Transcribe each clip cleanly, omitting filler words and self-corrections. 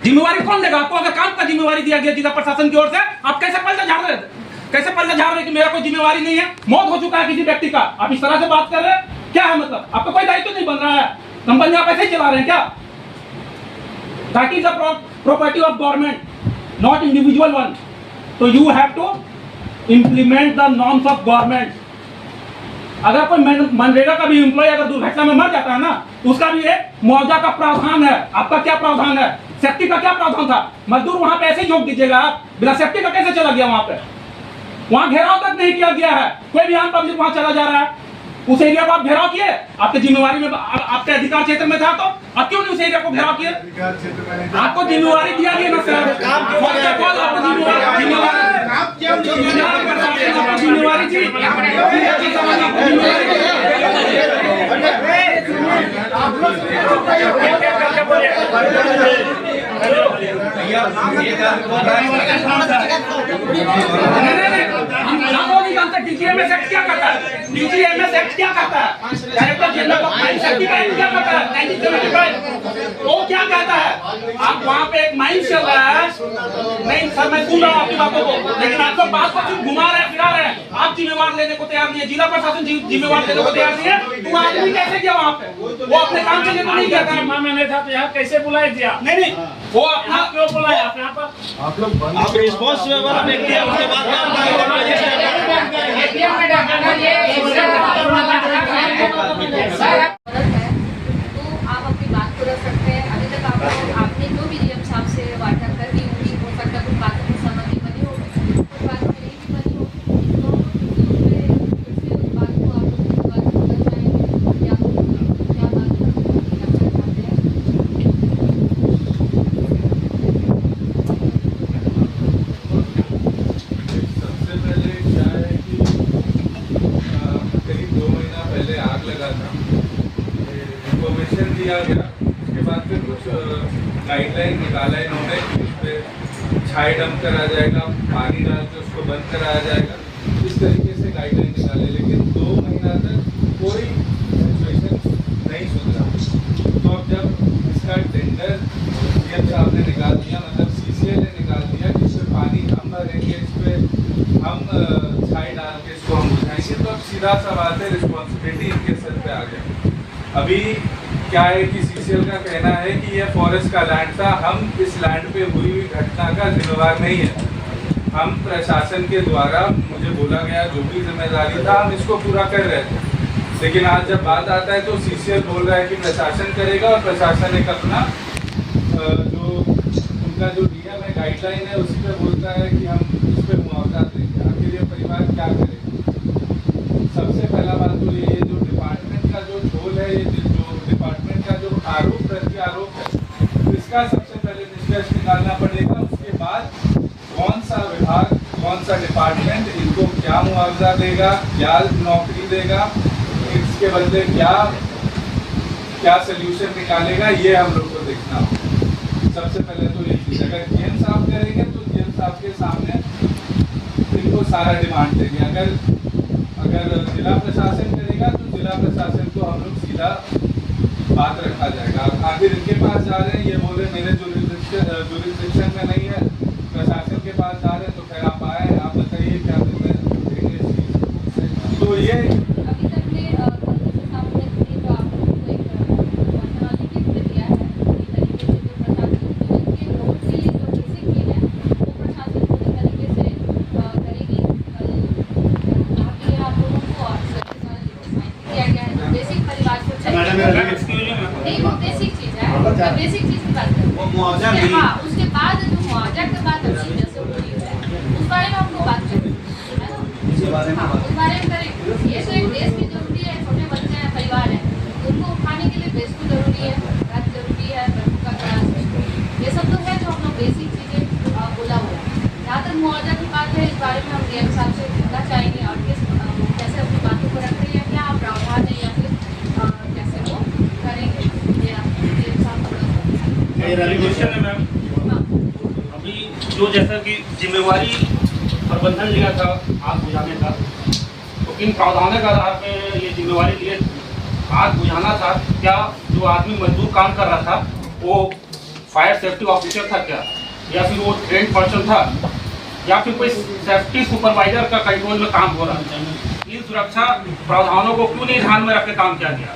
जिम्मेवारी कौन देगा आपको? अगर काम का जिम्मेवारी दिया गया जिला प्रशासन की ओर से, आप कैसे पल्ला झाड़ रहे थे? कैसे पल्ला झाड़ रहे कि मेरा कोई जिम्मेवारी नहीं है? मौत हो चुका है किसी व्यक्ति का, आप इस तरह से बात कर रहे हैं? क्या है मतलब? आपका कोई दायित्व नहीं बन रहा है? कंपनी आप ऐसे ही चला रहे हैं क्या? That is a property of government, not individual one. So you have to implement the norms of government. अगर कोई मनरेगा का भी एम्प्लॉय अगर दुर्घटना में मर जाता है ना, उसका भी एक मुआवजा का प्रावधान है। आपका क्या प्रावधान है? सेफ्टी का क्या प्रावधान था? मजदूर वहां पे ऐसे ही झोंक दीजिएगा आप? बिना सेफ्टी का कैसे चला गया वहां पे? वहां घेराव तक नहीं किया गया है, कोई भी आम पब्लिक वहां चला जा रहा है। उस एरिया को आप घेराव किए? आपके जिम्मेवारी में, आपके अधिकार क्षेत्र में था तो आप क्यों नहीं उस एरिया को घेराव किए? आपको जिम्मेवारी दिया गया ना सर, आपको जिम्मेवारी थी। डीजीएमएस एक्ट क्या करता है? डीजीएमएस एक्ट क्या करता है? Director general of mines act क्या करता है? 1975 वो क्या कहता है? आप वहाँ पे एक माइंस चल रहा है, नहीं सर मैं सुन रहा हूँ आपकी बातों को, लेकिन आप लोग बात को सिर्फ घुमा रहे हैं, फिरा रहे हैं। आप जिम्मेवार लेने को तैयार नहीं है, जिला प्रशासन जिम्मेवार लेने को तैयार नहीं है। तो आदमी कैसे गया वहाँ पे? वो अपने काम के लिए तो नहीं गया था। मैं नहीं था तो यहाँ कैसे बुलाया दिया? नहीं वो अपना क्यों बुलाया आप यहाँ पर? आप रिस्पॉन्स वाला व्यक्ति है, उसके बाद तो आप अपनी बात को रख सकते हैं। अभी तक आपने जो भी डीएम साहब से वार्ता कर दी होगी, हो सकता है कुछ बातों में सहमति बनी हो, कुछ बातों में नहीं भी बनी हो, तो उस बात को आप लोग बात कर जाएंगे या क्या बात करना चाहते हैं? सबसे पहले क्या है कि करीब 2 महीना पहले आग लगा था, इंफॉर्मेशन दिया गया। उसके बाद फिर कुछ गाइडलाइन निकाला इन्होंने कि उस पर छाई डंप करा जाएगा, पानी डाल के उसको बंद कराया जाएगा, इस तरीके से गाइडलाइन निकाले। लेकिन 2 महीना तक कोई सिचुएशन नहीं सुधरा। तो अब जब इसका टेंडर सीएम साहब ने निकाल दिया, मतलब सीसीएल ने निकाल दिया, जिससे पानी हम भरेंगे, इस पर हम छाई डाल के इसको हम बुझाएंगे, तो अब सीधा सवाल है, रिस्पॉन्सिबिलिटी इनके सर पे आ गया। अभी क्या है कि सीसीएल का कहना है कि यह फॉरेस्ट का लैंड था, हम इस लैंड पे हुई हुई घटना का जिम्मेवार नहीं है। हम प्रशासन के द्वारा मुझे बोला गया जो भी जिम्मेदारी था हम इसको पूरा कर रहे थे। लेकिन आज जब बात आता है तो सीसीएल बोल रहा है कि प्रशासन करेगा, और प्रशासन एक अपना जो उनका जो डीएम है गाइडलाइन है उसी पे बोलता है कि हम इस पर मुआवजा देंगे। आखिर ये परिवार क्या करेगा? सबसे पहला बात तो ये जो डिपार्टमेंट का जो झोल है, ये जो डिपार्टमेंट का जो आरोप प्रति आरोप है, इसका सबसे पहले निष्कर्ष निकालना पड़ेगा। उसके बाद कौन सा विभाग, कौन सा डिपार्टमेंट इनको क्या मुआवजा देगा, क्या नौकरी देगा, इसके बदले क्या सोल्यूशन निकालेगा, ये हम लोग को देखना होगा। सबसे पहले तो ये चीज़ अगर जीएम साहब करेंगे तो जीएम साहब के सामने इनको सारा डिमांड देंगे। अगर जिला प्रशासन करेगा तो जिला प्रशासन को हम लोग सीधा बात रखा जाएगा। आखिर इनके पास जा रहे हैं, ये बोले मेरे जुरिस्डिक्शन में नहीं है, प्रशासन के पास जा रहे हैं, तो फिर आप आए, आप बताइए क्या देंगे इस चीज़। तो ये बेसिक चीज है, बेसिक चीज की बात करें। हाँ, उसके बाद जो मुआवजा की बात जैसे पूरी है उस बारे में हम लोग बात करेंगे, है ना? हाँ, उस बारे में करेंगे। ये तो एक देश की जरूरी है, छोटे बच्चे हैं, परिवार है, उनको उठाने के लिए बेसिक जरूरी है, रथ जरूरी है, का क्लास, ये सब तो है जो हम लोग बेसिक चीजें बोला हुआ है। जहाँ तक मुआवजा की बात है, इस बारे में हम डीएम साहब से पूछना चाहेंगे और कैसे अपनी बातों को रख रही है, क्या प्रावधान है या फिर कैसे वो करेंगे। मैम अभी जो जैसा कि जिम्मेवारी प्रबंधन लिया था आग बुझाने का, तो किन प्रावधानों के आधार पे ये जिम्मेवारी लिए आग बुझाना था? क्या जो आदमी मजदूर काम कर रहा था वो फायर सेफ्टी ऑफिसर था क्या, या फिर वो ट्रेंड पर्सन था, या फिर कोई सेफ्टी सुपरवाइजर का कंट्रोल में काम हो रहा है। इन सुरक्षा प्रावधानों को क्यों नहीं ध्यान में रख के काम किया गया?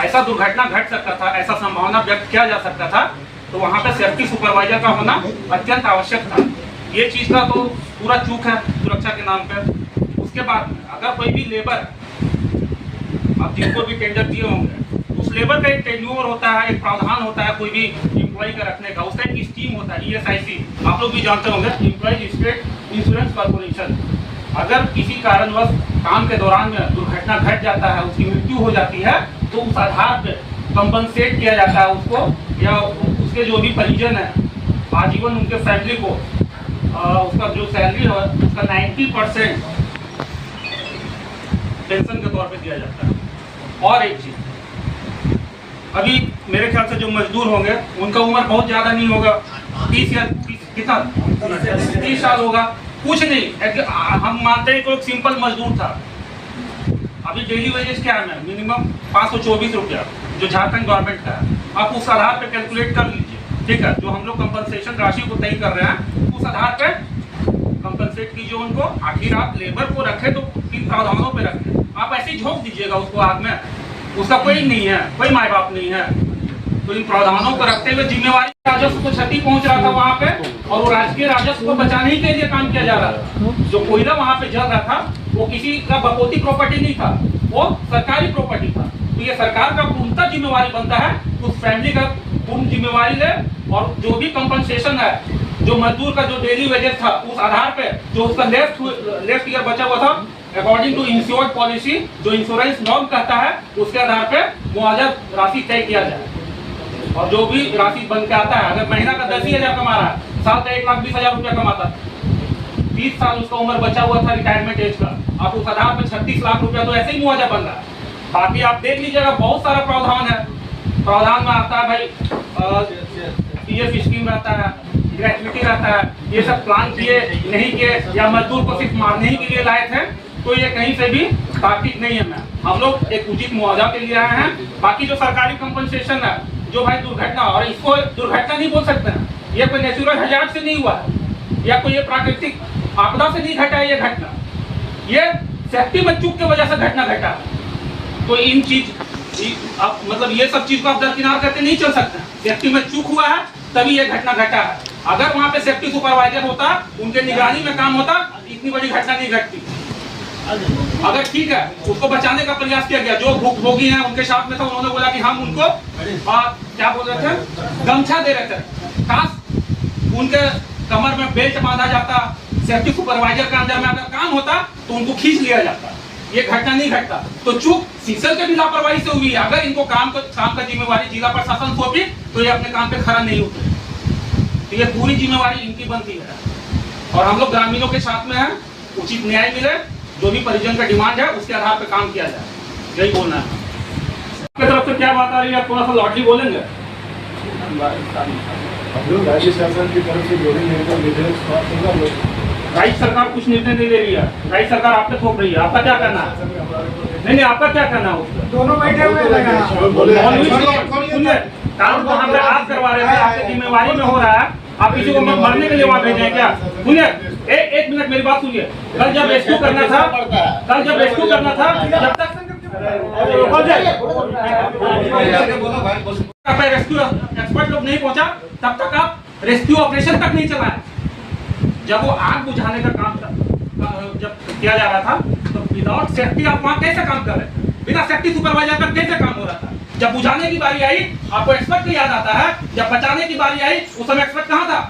ऐसा दुर्घटना घट सकता था, ऐसा संभावना व्यक्त किया जा सकता था, तो वहाँ पे सेफ्टी सुपरवाइजर का होना अत्यंत आवश्यक था। ये चीज़ का तो पूरा चूक है सुरक्षा के नाम पर। उसके बाद अगर कोई भी लेबर, आप जिनको भी टेंडर दिए होंगे, उस लेबर का एक टेन्योर होता है, एक प्रावधान होता है कोई भी एम्प्लॉय का रखने का, उसका एक स्कीम होता है ESIC, आप लोग भी जानते होंगे, एम्प्लॉय स्टेट इंश्योरेंस कॉर्पोरेशन। अगर किसी कारणवश काम के दौरान में दुर्घटना घट जाता है, उसकी मृत्यु हो जाती है, तो उस आधार पर कंपनसेट किया जाता है उसको, या उसके जो भी परिजन है आजीवन उनके फैमिली को उसका जो सैलरी है उसका 90% पेंशन के तौर पे दिया जाता है। और एक चीज, अभी मेरे ख्याल से जो मजदूर होंगे उनका उम्र बहुत ज्यादा नहीं होगा, 30 या 30 साल होगा, कुछ नहीं। हम मानते हैं कि एक सिंपल मजदूर था, अभी डेली वेजेस क्या है, मिनिमम 524 रुपया जो झारखंड गवर्नमेंट का है, आप उस आधार पे कैलकुलेट कर लीजिए, ठीक है। जो हम लोग कंपनसेशन राशि को तय कर रहे हैं उस आधार पे कंपनसेट कीजिए उनको। आखिर आप लेबर को रखे तो इन प्रावधानों पे रखें, आप ऐसे ही झोंक दीजिएगा उसको आग में, उसका कोई नहीं है, कोई माँ बाप नहीं है। तो इन प्रावधानों को रखते हुए जिम्मेवारी राजस्व को क्षति पहुंच रहा था वहाँ पे, और वो राजकीय राजस्व को बचाने के लिए काम किया जा रहा था। जो कोयला वहाँ पे जल रहा था वो किसी का बपोती प्रॉपर्टी नहीं था, वो सरकारी प्रॉपर्टी था। तो ये सरकार का पूर्णतः जिम्मेवारी बनता है, उस फैमिली का पूर्ण जिम्मेवारी ले, और जो भी कंपनसेशन है, जो मजदूर का जो डेली वेजेस था उस आधार पे जो उसका लेफ्ट ईयर बचा हुआ था, अकॉर्डिंग टू इंश्योर्ड पॉलिसी, जो इंश्योरेंस नॉर्म कहता है, उसके आधार पे मुआवजा राशि तय किया जाए। और जो भी राशि बन के आता है, अगर महीना का 10,000 कमा रहा है, साल का 1,20,000 रुपया कमाता है, 30 साल उसका उम्र बचा हुआ था रिटायरमेंट एज का, आप उस आधार पे 36 लाख रुपया तो ऐसे ही मुआवजा बन रहा है। बाकी आप देख लीजिएगा, बहुत सारा प्रावधान है। प्रावधान में आता है भाई PF स्कीम रहता है, ग्रेचुइटी रहता है, ये सब प्लान किए नहीं किए, या मजदूर को सिर्फ मारने ही के लिए लाए थे, तो ये कहीं से भी तार्किक नहीं है। मैं हम लोग एक उचित मुआवजा के लिए आए हैं। बाकी जो सरकारी कंपनसेशन है, जो भाई दुर्घटना, और इसको दुर्घटना नहीं बोल सकते हैं, ये कोई नेचुरल हैजार्ड से नहीं हुआ है, या कोई ये प्राकृतिक आपदा से नहीं घटा है ये घटना, ये सेफ्टी में चूक की वजह से घटना घटा है। तो इन चीज आप मतलब ये सब चीज को आप दरकिनार करके नहीं चल सकते। सेफ्टी में चूक हुआ है तभी ये घटना घटा है। अगर वहाँ पे सेफ्टी सुपरवाइजर होता, उनके निगरानी में काम होता, इतनी बड़ी घटना नहीं घटती। अगर ठीक है, उसको बचाने का प्रयास किया गया, जो भुक्तभोगी हैं उनके साथ में था, उन्होंने बोला कि हम उनको क्या बोल रहे थे, गमछा दे रहे थे। काश उनके कमर में बेल्ट बांधा जाता, सेफ्टी सुपरवाइजर के अंदर में अगर काम होता तो उनको खींच लिया जाता। ये घटना नहीं घटता। तो चूक सीसर के भी लापरवाही से हुई है। अगर इनको काम का जिम्मेवारी जिला प्रशासन सौंपी तो ये अपने काम पे खड़ा नहीं होते। तो ये पूरी जिम्मेवारी इनकी बनती है, और हम लोग ग्रामीणों के साथ में हैं। उचित न्याय मिले, जो भी परिजन का डिमांड है उसके आधार पर काम किया जाए, यही बोलना है। आपकी तरफ से क्या बात आ रही है, आप थोड़ा सा लॉटरी बोलेंगे? राज्य शासन की तरफ से जो भी निर्देश राज्य सरकार कुछ निर्णय नहीं ले रही है, राज्य सरकार आप पे थोप रही है। आपका क्या कहना है? नहीं, आपका क्या कहना है? दोनों बैठे हुए काम वहाँ पे आप करवा रहे थे, आपकी जिम्मेवारी में हो रहा है, आप किसी को मरने के लिए वहाँ भेजे हैं क्या? सुनिए, एक मिनट मेरी बात सुनिए। कल जब रेस्क्यू करना था, जब तक रेस्क्यू एक्सपर्ट लोग नहीं पहुंचा, तब तक आप रेस्क्यू ऑपरेशन तक नहीं चलाए। जब वो आग बुझाने का काम जब किया जा रहा था, तो विदाउट सेफ्टी आप वहाँ कैसे काम कर रहे थे? बिना सेफ्टी सुपरवाइजर का कैसे काम हो रहा था? जब बुझाने की बारी आई, आपको एक्सपर्ट की याद आता है, जब बचाने की बारी आई उस समय एक्सपर्ट कहाँ था?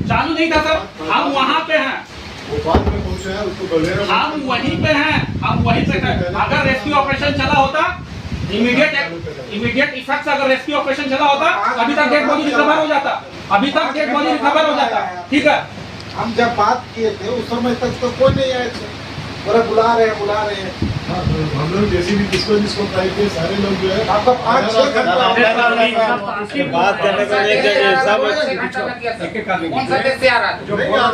चालू नहीं था सर। हम वहाँ पे हैं, हम वहीं पे हैं, हम वहीं पे हैं। अगर रेस्क्यू ऑपरेशन चला होता, इमीडिएट इफेक्ट अगर रेस्क्यू ऑपरेशन चला होता, अभी तक डेड बॉडी रिकवर हो जाता, ठीक है। हम जब बात किए थे उस समय तक तो कोई नहीं आए थे, बोले बुला रहे हैं। हम लोग जैसे भी जिसको ट्राई किए, सारे लोग जो है आपका 5-6 घंटा बात करने पर एक जगह सब कौन सदस्य आ रहा था? नहीं आ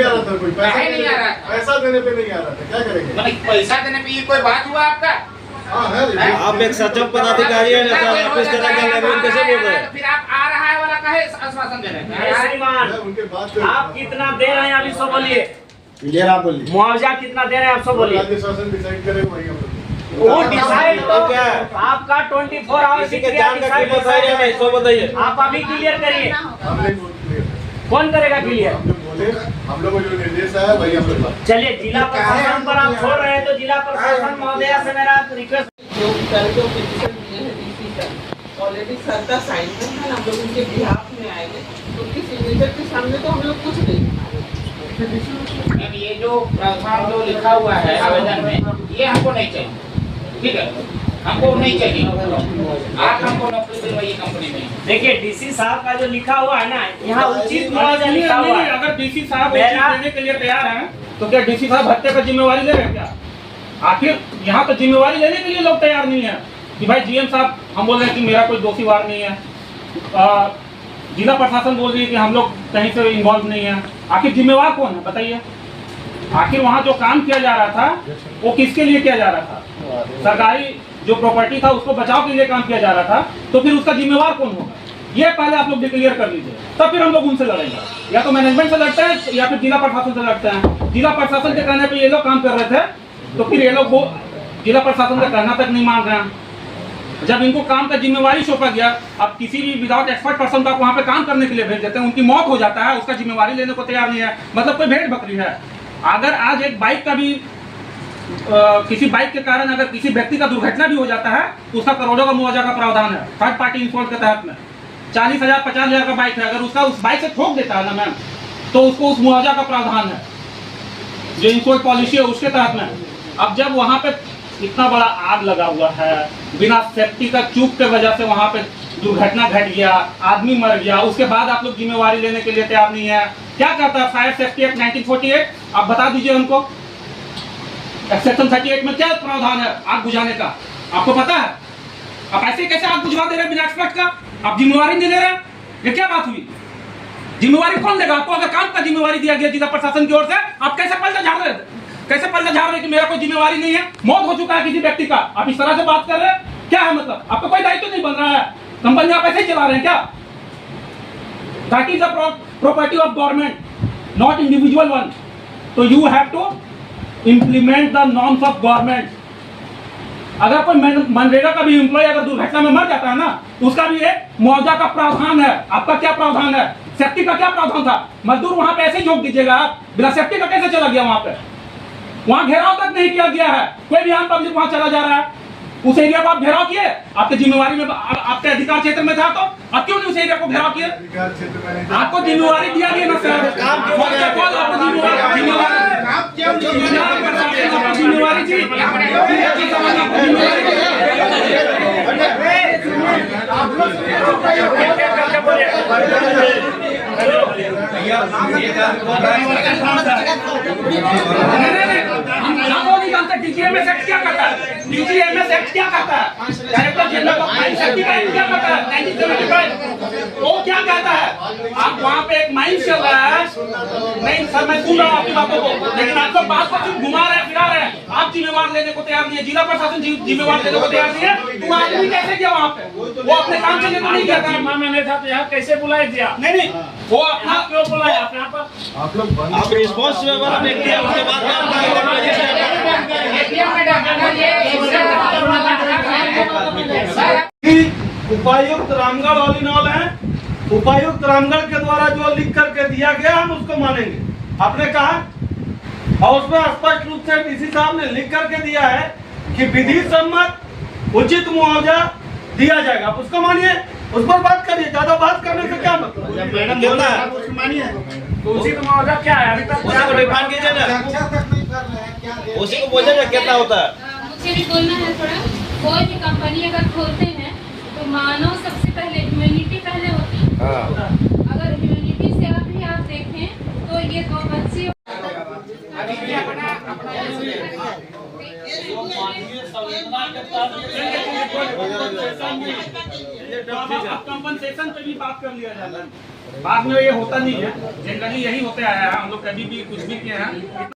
रहा था कोई पैसा देने पे नहीं आ रहा था। क्या करेंगे? पैसा देने पे ये कोई बात हुआ आपका? हाँ है। आप एक सक्षम पदाधिकारी है ना, तो आप इस तरह का लैंग्वेज कैसे बोल रहे हैं? फिर आप आ रहा है वाला कहे आश्वासन दे रहे हैं। श्रीमान, उनके बात आप कितना दे रहे हैं अभी सब बोलिए। क्लियर आप बोलिए। मुआवजा कितना दे रहे हैं आप सब बोलिए। राज्य शासन डिसाइड करे वही हम लोग। वो डिसाइड तो क्या है? आपका 24 आवर्स किसी के जान का कीमत है या नहीं, सो बताइए। आप अभी क्लियर करिए। हमने बोल कौन करेगा क्लियर? हम लोग बोले, हम लोग को जो निर्देश है वही हम लोग। चलिए, जिला प्रशासन पर आप छोड़ रहे हैं तो जिला प्रशासन महोदया से मेरा रिक्वेस्ट। जो कल जो पिटीशन दिए हैं डीसी का ऑलरेडी सर का साइन है, हम लोग उनके बिहाफ में आएंगे, उनकी सिग्नेचर के सामने तो हम लोग कुछ नहीं। मैम, ये जो प्रावधान जो लिखा हुआ है आवेदन में, ये हमको नहीं चाहिए, ठीक है? हमको नहीं चाहिए। आप हमको नौकरी दिलवाइए कंपनी में। देखिए, डीसी साहब का जो लिखा हुआ है ना, यहाँ उचित मुआवजा लिखा हुआ है। अगर डीसी साहब देने के लिए तैयार हैं तो क्या डीसी साहब भत्ते का जिम्मेवारी ले रहे हैं क्या? आखिर यहाँ तो जिम्मेवारी लेने के लिए लोग तैयार नहीं है कि भाई जीएम साहब हम बोल रहे हैं कि मेरा कोई दोषी वार नहीं है, जिला प्रशासन बोल रही है कि हम लोग कहीं से इन्वॉल्व नहीं है। आखिर जिम्मेवार कौन है बताइए? आखिर वहाँ जो काम किया जा रहा था वो किसके लिए किया जा रहा था? सरकारी जो प्रॉपर्टी था उसको बचाव के लिए काम किया जा रहा था, तो फिर उसका जिम्मेवार कौन होगा? ये पहले आप लोग डिक्लेयर कर लीजिए, तब फिर हम लोग उनसे लड़ेंगे। या तो मैनेजमेंट से लड़ते हैं या फिर जिला प्रशासन से लड़ते हैं। जिला प्रशासन के कहने पे ये लोग काम कर रहे थे, तो फिर ये लोग वो जिला प्रशासन का कहना तक नहीं मान रहे हैं। जब इनको काम का जिम्मेवारी सौंपा गया, अब किसी भी विदाउट एक्सपर्ट पर्सन को वहाँ पे काम करने के लिए भेज देते हैं, उनकी मौत हो जाता है, उसका जिम्मेवारी लेने को तैयार नहीं है, मतलब कोई भेड़ बकरी है। अगर आज एक बाइक का भी किसी बाइक के कारण अगर किसी व्यक्ति का दुर्घटना भी हो जाता है, उसका करोड़ों का मुआवजा का प्रावधान है थर्ड पार्टी इंश्योरेंस के तहत में। 40,000 50,000 का बाइक है, अगर उसका उस बाइक से ठोक देता है ना मैम, तो उसको उस मुआवजा का प्रावधान है जो इंश्योरेंस पॉलिसी है उसके तहत में। अब जब वहाँ पे इतना बड़ा आग लगा हुआ है, बिना सेफ्टी का चूक के वजह से वहाँ पे दुर्घटना घट गया, आदमी मर गया, उसके बाद आप लोग जिम्मेवारी लेने के लिए तैयार नहीं है। क्या कहता है फायर सेफ्टी एक्ट 1948? आप बता दीजिए हमको, सेक्शन 38 में क्या प्रावधान है आग बुझाने का? आपको पता है? आप ऐसे कैसे आग बुझवा दे रहे हैं बिना एक्सपर्ट का? आप जिम्मेवारी नहीं दे रहे? ये क्या बात हुई? जिम्मेवारी कौन देगा आपको? अगर काम का जिम्मेवारी दिया गया जिला प्रशासन की ओर से, आप कैसे पलटा झाड़ रहे थे? कैसे पलटा झाड़ रहे कि मेरा कोई जिम्मेवारी नहीं है, मौत हो चुका है किसी व्यक्ति का, आप इस तरह से बात कर रहे हैं? क्या है मतलब? आपका कोई दायित्व नहीं बन रहा है? कंपनी आप ऐसे ही चला रहे हैं क्या? That is the property of government, not individual one. तो you have to implement the norms of government. अगर कोई मनरेगा का भी एम्प्लॉय अगर दुर्घटना में मर जाता है ना, उसका भी एक मुआवजा का प्रावधान है। आपका क्या प्रावधान है? सेफ्टी का क्या प्रावधान था? मजदूर वहां पे ऐसे ही झोंक दीजिएगा आप? बिना सेफ्टी का कैसे चला गया वहां पे? वहां घेराव तक नहीं किया गया है, कोई भी आम पब्लिक वहां चला जा रहा है। उस एरिया को आप घेराव किए, आपके जिम्मेवारी में आपके अधिकार क्षेत्र में था, तो आप क्यों नहीं उस एरिया को घेराव किए? आपको जिम्मेवारी दिया गया ना सर, आपको जिम्मेवारी थी। डीजीएमएस एक्ट क्या करता है? डीजीएमएस एक्ट क्या करता है? Director general of mine safety का एक्ट क्या करता है? 1975 वो क्या कहता है? आप वहाँ पे एक माइन चल रहा है, नहीं सर मैं सुन रहा हूँ आपकी बातों को, लेकिन आप लोग बात को सिर्फ घुमा रहे हैं फिरा रहे हैं। आप जिम्मेवार लेने को तैयार नहीं है, जिला प्रशासन जिम्मेवार लेने को तैयार नहीं है। तो आदमी कैसे गया वहाँ पे? वो अपने काम के लिए तो नहीं गया था। मैंने था तो यहाँ कैसे बुलाए थे आप? नहीं वो अपना क्यों बुलाए आप यहाँ पर? आप लोग आप रिस्पॉन्सिबल व्यक्ति है, उसके बाद उपायुक्त रामगढ़ ऑल इन ऑल है। उपायुक्त रामगढ़ के द्वारा जो लिख करके दिया गया हम उसको मानेंगे। आपने कहा और उसमें स्पष्ट रूप से डीसी साहब ने लिख करके दिया है कि विधि सम्मत उचित मुआवजा दिया जाएगा, आप उसको मानिए, उस पर बात करिए। ज्यादा बात करने से क्या मतलब? मैडम बोलना है तो उचित मुआवजा क्या है? अभी तक उसी को डिफाइन कीजिए ना, उसी को बोलिए ना कितना होता है। मुझे भी बोलना है थोड़ा। कोई भी कंपनी अगर खोलते हैं तो मानव सबसे पहले, ह्यूमैनिटी पहले होती है। अगर ह्यूमैनिटी से अभी आप देखें तो ये 2 बच्चे कंपनसेशन पे भी बात कर लिया जाता है। बाद में ये होता नहीं है, जनरली यही होते आया है। हम लोग कभी भी कुछ भी किए हैं